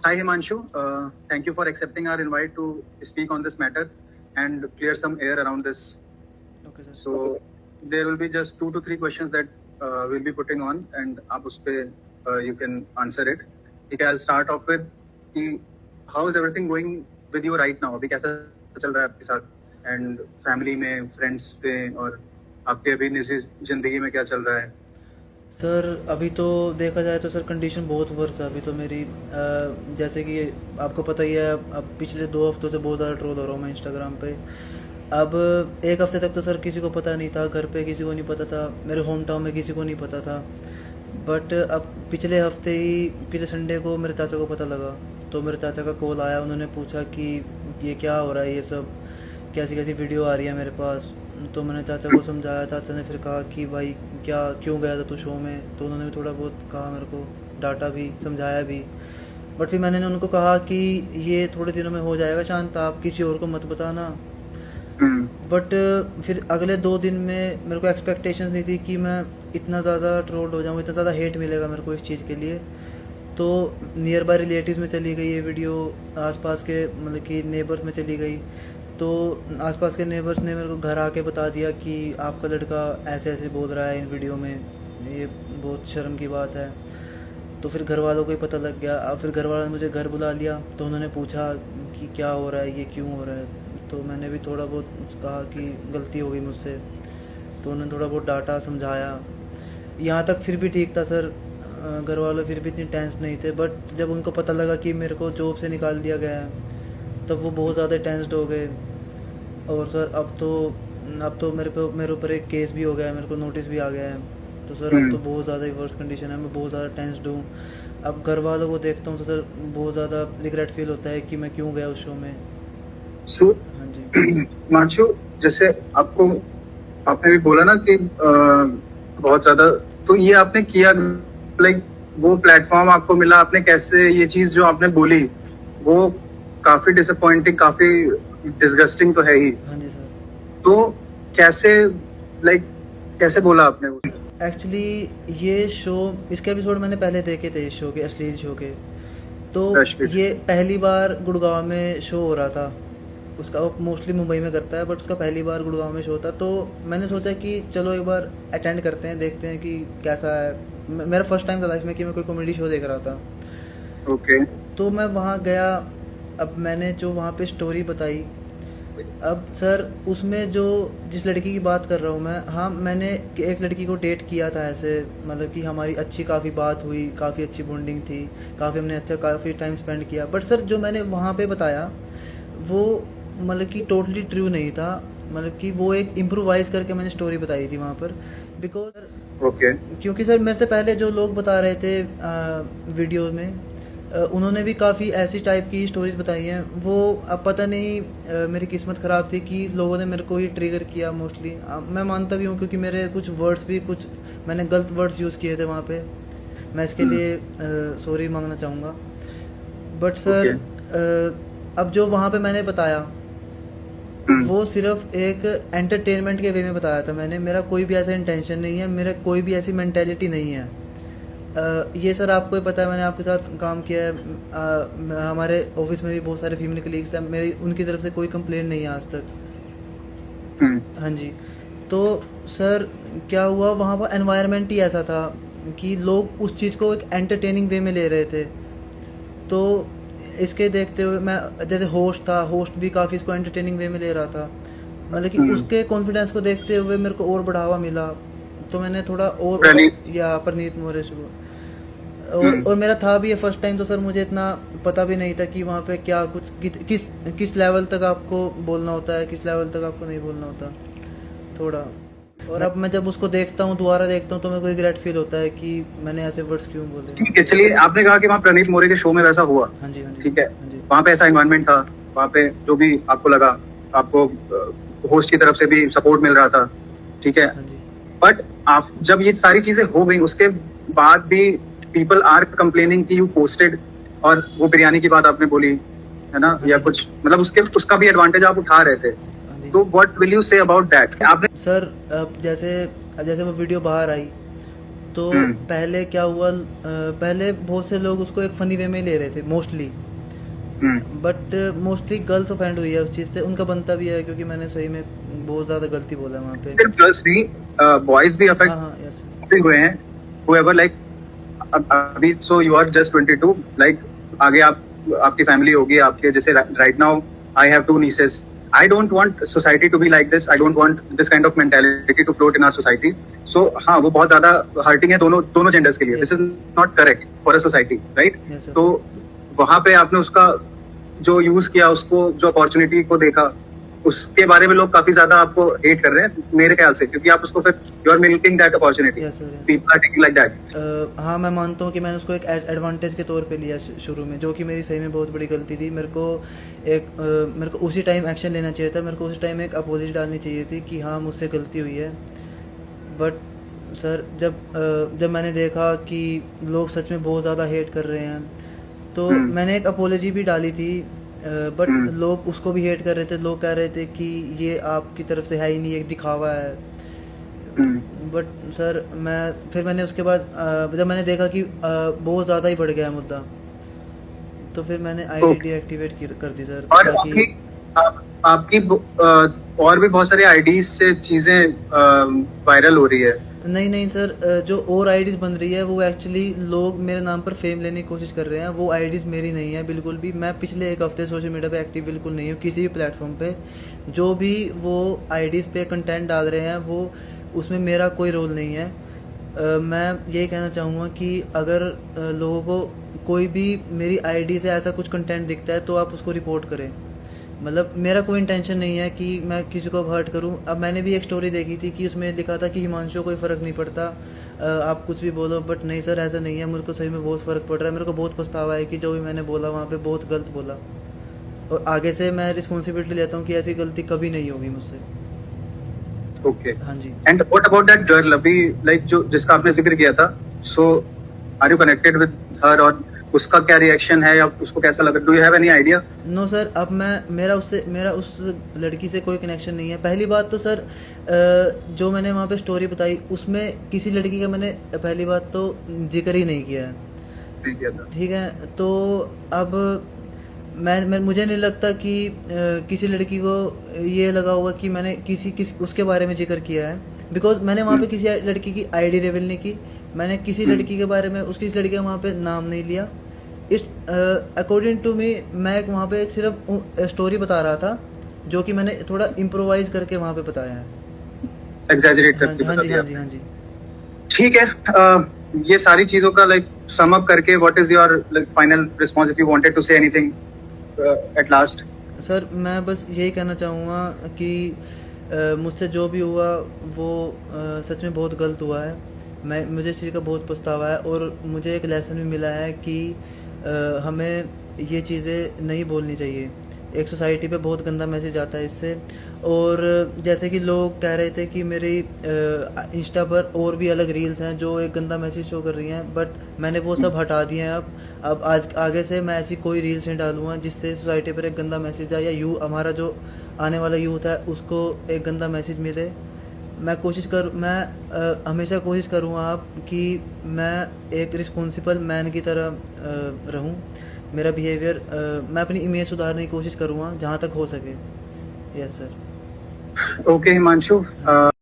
Hi Himanshu, thank you for accepting our invite to speak on this matter and clear some air around this. Okay, sir. So there will be just 2 to 3 questions that we'll be putting on, and आप उस पे you can answer it. ठीक है, I'll start off with कि how is everything going with you right now? अभी कैसा चल रहा है आपके साथ and family में, friends पे और आपके अभी निजी जिंदगी में क्या चल रहा है? सर अभी तो देखा जाए तो सर कंडीशन बहुत वर्स है अभी तो मेरी जैसे कि आपको पता ही है अब पिछले 2 हफ्तों से बहुत ज़्यादा ट्रोल हो रहा हूँ मैं इंस्टाग्राम पे। अब एक हफ्ते तक तो सर किसी को पता नहीं था, घर पे किसी को नहीं पता था, मेरे होम टाउन में किसी को नहीं पता था। बट अब पिछले हफ्ते ही पिछले संडे को मेरे चाचा को पता लगा, तो मेरे चाचा का कॉल आया, उन्होंने पूछा कि ये क्या हो रहा है, ये सब कैसी कैसी वीडियो आ रही है मेरे पास। तो मैंने चाचा को समझाया, चाचा ने फिर कहा कि भाई क्या क्यों गया था तू शो में, तो उन्होंने भी थोड़ा बहुत कहा मेरे को, डांटा भी समझाया भी। बट फिर मैंने उनको कहा कि ये थोड़े दिनों में हो जाएगा शांत, आप किसी और को मत बताना। बट फिर अगले 2 दिन में मेरे को एक्सपेक्टेशंस नहीं थी कि मैं इतना ज़्यादा ट्रोल्ड हो जाऊँ, इतना ज़्यादा हेट मिलेगा मेरे को इस चीज़ के लिए। तो नियर बाय रिलेटिव्स में चली गई ये वीडियो, आसपास के मतलब कि नेबर्स में चली गई। तो आसपास के नेबर्स ने मेरे को घर आके बता दिया कि आपका लड़का ऐसे ऐसे बोल रहा है इन वीडियो में, ये बहुत शर्म की बात है। तो फिर घर वालों को ही पता लग गया। अब फिर घर वालों ने मुझे घर बुला लिया, तो उन्होंने पूछा कि क्या हो रहा है, ये क्यों हो रहा है। तो मैंने भी थोड़ा बहुत कहा कि गलती हो गई मुझसे, तो उन्होंने थोड़ा बहुत डांटा समझाया। यहाँ तक फिर भी ठीक था सर, घर वाले फिर भी इतनी टेंस नहीं थे। बट जब उनको पता लगा कि मेरे को जॉब से निकाल दिया गया है, तब वो बहुत ज़्यादा टेंस्ड हो गए। और सर अब तो मेरे ऊपर एक केस भी हो गया है, मेरे को नोटिस भी आ गया है। तो सर अब तो बहुत ज़्यादा ही वर्स कंडीशन है, मैं बहुत ज़्यादा टेंस्ड हूँ। अब घर वालों को देखता हूँ तो सर बहुत ज़्यादा रिग्रेट फील होता है कि मैं क्यों गया उस शो में। सो हाँ जी। हिमांशु, जैसे आपको आपने भी बोला ना कि बहुत ज्यादा, तो ये आपने किया, लाइक वो प्लेटफॉर्म आपको मिला, आपने कैसे ये चीज जो आपने बोली वो काफी डिसअपॉइंटिंग, काफी डिसगस्टिंग तो है ही, हाँ जी सर। तो कैसे, लाइक कैसे बोला आपने वो? एक्चुअली ये शो, इसके एपिसोड मैंने पहले देखे थे इस शो के, अश्लील शो के। तो रश्मित, ये पहली बार गुड़गांव में शो हो रहा था उसका, वो मोस्टली मुंबई में करता है, बट उसका पहली बार गुड़गांव में शो था। तो मैंने सोचा कि चलो एक बार अटेंड करते हैं, देखते हैं कि कैसा है। मेरा फर्स्ट टाइम था लाइफ में कि मैं कोई कॉमेडी शो देख रहा था। ओके। तो मैं वहाँ गया। अब मैंने जो वहाँ पे स्टोरी बताई, अब सर उसमें जो जिस लड़की की बात कर रहा हूँ मैं, हाँ मैंने एक लड़की को डेट किया था ऐसे, मतलब कि हमारी अच्छी काफ़ी बात हुई, काफ़ी अच्छी बॉन्डिंग थी, काफ़ी हमने अच्छा काफ़ी टाइम स्पेंड किया। बट सर जो मैंने वहाँ पे बताया वो मतलब कि टोटली ट्रू नहीं था। मतलब कि वो एक इम्प्रोवाइज़ करके मैंने स्टोरी बताई थी वहाँ पर। Because okay. क्योंकि सर मेरे से पहले जो लोग बता रहे थे वीडियो में, उन्होंने भी काफ़ी ऐसी टाइप की स्टोरीज बताई हैं। वो अब पता नहीं मेरी किस्मत ख़राब थी कि लोगों ने मेरे को ही ट्रिगर किया मोस्टली। मैं मानता भी हूँ क्योंकि मेरे कुछ वर्ड्स भी, कुछ मैंने गलत वर्ड्स यूज़ किए थे वहाँ पे, मैं इसके लिए सॉरी मांगना चाहूँगा। But sir okay. अब जो वहाँ पे मैंने बताया वो सिर्फ एक एंटरटेनमेंट के वे में बताया था मैंने, मेरा कोई भी ऐसा इंटेंशन नहीं है, मेरा कोई भी ऐसी मेंटेलिटी नहीं है। ये सर आपको ही पता है, मैंने आपके साथ काम किया है। हमारे ऑफिस में भी बहुत सारे फीमेल कलीग्स हैं, मेरी उनकी तरफ से कोई कंप्लेंट नहीं है आज तक। हाँ जी। तो सर क्या हुआ, वहाँ पर एनवायरनमेंट ही ऐसा था कि लोग उस चीज़ को एक एंटरटेनिंग वे में ले रहे थे। तो इसके देखते हुए मैं, जैसे होस्ट था, होस्ट भी काफ़ी इसको एंटरटेनिंग वे में ले रहा था, मतलब कि उसके कॉन्फिडेंस को देखते हुए मेरे को और बढ़ावा मिला। तो मैंने थोड़ा और प्रणीत। या परनीत मोरे शुभ, और मेरा था भी ये फर्स्ट टाइम, तो सर मुझे इतना पता भी नहीं था कि वहाँ पे क्या कुछ किस किस लेवल तक आपको बोलना होता है, किस लेवल तक आपको नहीं बोलना होता थोड़ा। और अब मैं जब उसको देखता हूँ, दोबारा देखता हूँ, तो मेरे को रिग्रेट फील होता है कि मैंने ऐसे वर्ड्स क्यों बोले। ठीक है, चलिए, आपने कहा कि वहाँ प्रणीत मोरे के शो में वैसा हुआ, हाँ जी, हाँ जी, ठीक है, हाँ जी, वहाँ पे ऐसा इन्वायरमेंट था, वहाँ पे जो भी आपको लगा, आपको होस्ट की तरफ से भी सपोर्ट मिल रहा था, ठीक है, हाँ जी। बट आप जब ये सारी चीजें हो गई उसके बाद भी पीपल आर कंप्लेनिंग कि यू पोस्टेड, और वो बिरयानी की बात आपने बोली है ना, हाँ या जी, कुछ मतलब उसके उसका भी एडवांटेज आप उठा रहे थे, हाँ जी। तो what will you say about that? आपने सर अब जैसे जैसे वो वीडियो बाहर आई, तो पहले क्या हुआ, पहले बहुत से लोग उसको एक फ़नी वे में ले रहे थे mostly, but mostly girls offend हुई है उस चीज़ से। उनका बनता भी है, क्योंकि मैंने सही में बहुत ज़्यादा गलती बोला है वहाँ पे। सिर्फ गर्ल्स नहीं, बॉयज भी हाँ अफेक्ट हाँ, यस। हुए हैं, whoever like अभी so you are just 22, like आगे आप आपकी फैमिली होगी आपके, जैसे right now I have 2 nieces. I don't want society to be like this. I don't want this kind of mentality to float in our society. So हाँ, वो बहुत ज्यादा हर्टिंग है दोनों जेंडर्स के लिए. This is not correct for a society, right? Yes, sir. तो वहां पे आपने उसका जो यूज किया, उसको जो अपॉर्चुनिटी को देखा, उसके बारे में लोग काफी ज्यादा आपको हेट कर रहे हैं मेरे ख्याल से, क्योंकि आप उसको फिर you are milking that opportunity. Yes, sir, yes. People are taking like that. हाँ, मैं मानता हूँ कि मैंने उसको एक एडवांटेज के तौर पे लिया शुरू में, जो कि मेरी सही में बहुत बड़ी गलती थी। मेरे को उसी टाइम एक्शन लेना चाहिए था, मेरे को उसी टाइम एक अपोजिट डालनी चाहिए थी कि हाँ, मुझसे गलती हुई है। बट सर, जब मैंने देखा कि लोग सच में बहुत ज़्यादा हेट कर रहे हैं, तो मैंने एक अपोलॉजी भी डाली थी, बट लोग उसको भी हेट कर रहे थे। लोग कह रहे थे कि ये आपकी तरफ से है ही नहीं, एक दिखावा है। बट सर, फिर मैंने उसके बाद जब मैंने देखा कि बहुत ज़्यादा ही बढ़ गया है मुद्दा, तो फिर मैंने आईडी डीएक्टिवेट कर दी सर, और ताकि आपकी और भी बहुत सारे आईडीज से चीजें वायरल हो रही है. नहीं सर, जो और आईडीज़ बन रही है वो एक्चुअली लोग मेरे नाम पर फेम लेने की कोशिश कर रहे हैं। वो आईडीज़ मेरी नहीं है बिल्कुल भी। मैं पिछले 1 हफ्ते सोशल मीडिया पे एक्टिव बिल्कुल नहीं हूँ, किसी भी प्लेटफॉर्म पे। जो भी वो आईडीज़ पे कंटेंट डाल रहे हैं, वो उसमें मेरा कोई रोल नहीं है। मैं यही कहना चाहूँगा कि अगर लोगों को कोई भी मेरी आईडी से ऐसा कुछ कंटेंट दिखता है, तो आप उसको रिपोर्ट करें। मतलब मेरा कोई इंटेंशन नहीं है कि मैं किसी को हर्ट करूं। अब मैंने भी एक स्टोरी देखी थी कि उसमें लिखा था कि हिमांशु कोई फ़र्क नहीं पड़ता, आप कुछ भी बोलो। बट नहीं सर, ऐसा नहीं है। मुझे को सही में बहुत फ़र्क पड़ रहा है। मेरे को बहुत पछतावा है कि जो भी मैंने बोला वहाँ पे बहुत गलत बोला, और आगे से मैं रिस्पॉन्सिबिलिटी लेता हूँ कि ऐसी गलती कभी नहीं होगी मुझसे। ओके. हाँ जी। And what about that girl अभी, लाइक जो जिसका आपने जिक्र किया था, so are you connected with her, और उसका क्या रिएक्शन है, या उसको कैसा लगा? Do you have any idea? No sir, अब मेरा उस लड़की से कोई कनेक्शन नहीं है। पहली बात तो सर, जो मैंने वहाँ पे स्टोरी बताई, उसमें किसी लड़की का मैंने पहली बात तो जिक्र ही नहीं किया है। ठीक है, तो अब मुझे नहीं लगता कि किसी लड़की को ये लगा होगा कि मैंने किसी उसके बारे में जिक्र किया है, बिकॉज मैंने वहाँ पे किसी लड़की की आईडी रिवील नहीं की। मैंने किसी लड़की के बारे में, इस लड़की का वहाँ पे नाम नहीं लिया। इट्स अकॉर्डिंग टू मी, मैं वहाँ पे एक सिर्फ स्टोरी बता रहा था, जो कि मैंने थोड़ा इम्प्रोवाइज करके वहाँ पे बताया है, एग्जैजरेट करके. हाँ जी, हाँ जी, हाँ जी। ठीक है. ये सारी चीजों का लाइक सम अप करके, what is your like final response, if you wanted to say anything at last? Sir, मैं बस यही कहना चाहूँगा कि मुझसे जो भी हुआ वो सच में बहुत गलत हुआ है। मुझे इस चीज़ का बहुत पछतावा है, और मुझे एक लेसन भी मिला है कि हमें ये चीज़ें नहीं बोलनी चाहिए। एक सोसाइटी पे बहुत गंदा मैसेज आता है इससे। और जैसे कि लोग कह रहे थे कि मेरी इंस्टा पर और भी अलग रील्स हैं जो एक गंदा मैसेज शो कर रही हैं, बट मैंने वो सब हटा दिए हैं। अब आगे से मैं ऐसी कोई रील्स नहीं डालूंगा जिससे सोसाइटी पर एक गंदा मैसेज आए, या हमारा जो आने वाला यूथ है उसको एक गंदा मैसेज मिले। मैं हमेशा कोशिश करूँगा आप कि मैं एक रिस्पॉन्सिबल मैन की तरह रहूँ। मेरा बिहेवियर, मैं अपनी इमेज सुधारने की कोशिश करूँगा जहाँ तक हो सके। Yes sir. ओके हिमांशु,